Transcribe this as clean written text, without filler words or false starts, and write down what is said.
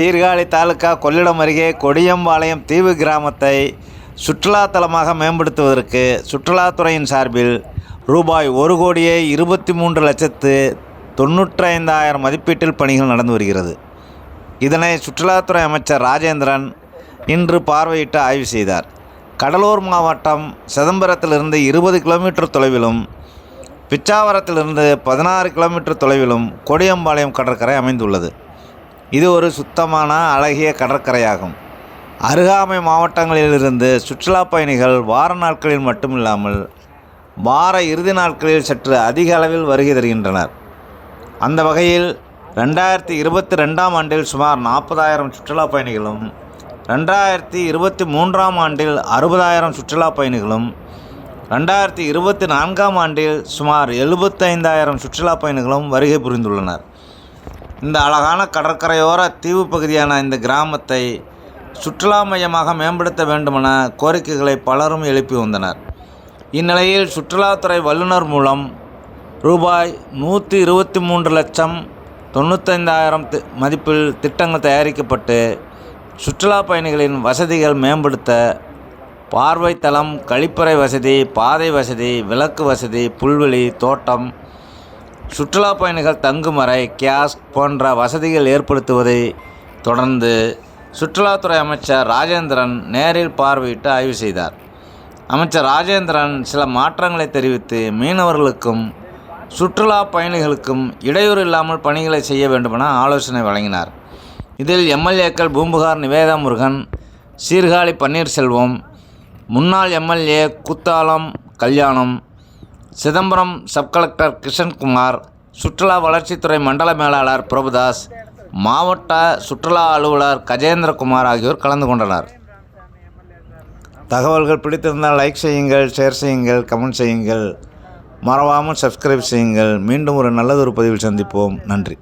சீர்காழி தாலுகா கொள்ளிடம் அருகே கொடியம்பாளையம் தீவு கிராமத்தை சுற்றுலாத்தலமாக மேம்படுத்துவதற்கு சுற்றுலாத்துறையின் சார்பில் ரூபாய் 1,23,95,000 மதிப்பீட்டில் பணிகள் நடந்து வருகிறது. இதனை சுற்றுலாத்துறை அமைச்சர் ராஜேந்திரன் இன்று பார்வையிட்டு ஆய்வு செய்தார். கடலூர் மாவட்டம் சிதம்பரத்திலிருந்து 20 கிலோமீட்டர் தொலைவிலும் பிச்சாவரத்திலிருந்து 16 கிலோமீட்டர் தொலைவிலும் கொடியம்பாளையம் கடற்கரை அமைந்துள்ளது. இது ஒரு சுத்தமான அழகிய கடற்கரையாகும். அருகாமை மாவட்டங்களிலிருந்து சுற்றுலா பயணிகள் வார நாட்களில் மட்டுமில்லாமல் வார இறுதி நாட்களில் சற்று அதிக அளவில் வருகை தருகின்றனர். அந்த வகையில் 2022ஆம் ஆண்டில் சுமார் 40,000 சுற்றுலா பயணிகளும் 2023ஆம் ஆண்டில் 60,000 சுற்றுலா பயணிகளும் 2024ஆம் ஆண்டில் சுமார் 75,000 சுற்றுலா பயணிகளும் வருகை புரிந்துள்ளனர். இந்த அழகான கடற்கரையோர தீவு பகுதியான இந்த கிராமத்தை சுற்றுலா மையமாக மேம்படுத்த வேண்டுமென கோரிக்கைகளை பலரும் எழுப்பி வந்தனர். இந்நிலையில் சுற்றுலாத்துறை வல்லுநர் மூலம் ரூபாய் 123,95,000 மதிப்பில் திட்டங்கள் தயாரிக்கப்பட்டு சுற்றுலா பயணிகளின் வசதிகள் மேம்படுத்த பார்வைத்தளம், கழிப்பறை வசதி, பாதை வசதி, விளக்கு வசதி, புல்வெளி, தோட்டம், சுற்றுலா பயணிகள் தங்குமறை, கியாஸ்க் போன்ற வசதிகள் ஏற்படுத்துவதை தொடர்ந்து சுற்றுலாத்துறை அமைச்சர் ராஜேந்திரன் நேரில் பார்வையிட்டு ஆய்வு செய்தார். அமைச்சர் ராஜேந்திரன் சில மாற்றங்களை தெரிவித்து மீனவர்களுக்கும் சுற்றுலா பயணிகளுக்கும் இடையூறு இல்லாமல் பணிகளை செய்ய வேண்டுமென ஆலோசனை வழங்கினார். இதில் எம்எல்ஏக்கள் பூம்புகார் நிவேதா முருகன், சீர்காழி பன்னீர்செல்வம், முன்னாள் எம்எல்ஏ குத்தாலம் கல்யாணம், சிதம்பரம் சப்கலெக்டர் கிருஷ்ணன்குமார், சுற்றுலா வளர்ச்சித்துறை மண்டல மேலாளர் பிரபுதாஸ், மாவட்ட சுற்றுலா அலுவலர் கஜேந்திரகுமார் ஆகியோர் கலந்து கொண்டனர். தகவல்கள் பிடித்திருந்தால் லைக் செய்யுங்கள், ஷேர் செய்யுங்கள், கமெண்ட் செய்யுங்கள், மறவாமல் சப்ஸ்கிரைப் செய்யுங்கள். மீண்டும் ஒரு நல்லதொரு பதிவில் சந்திப்போம். நன்றி.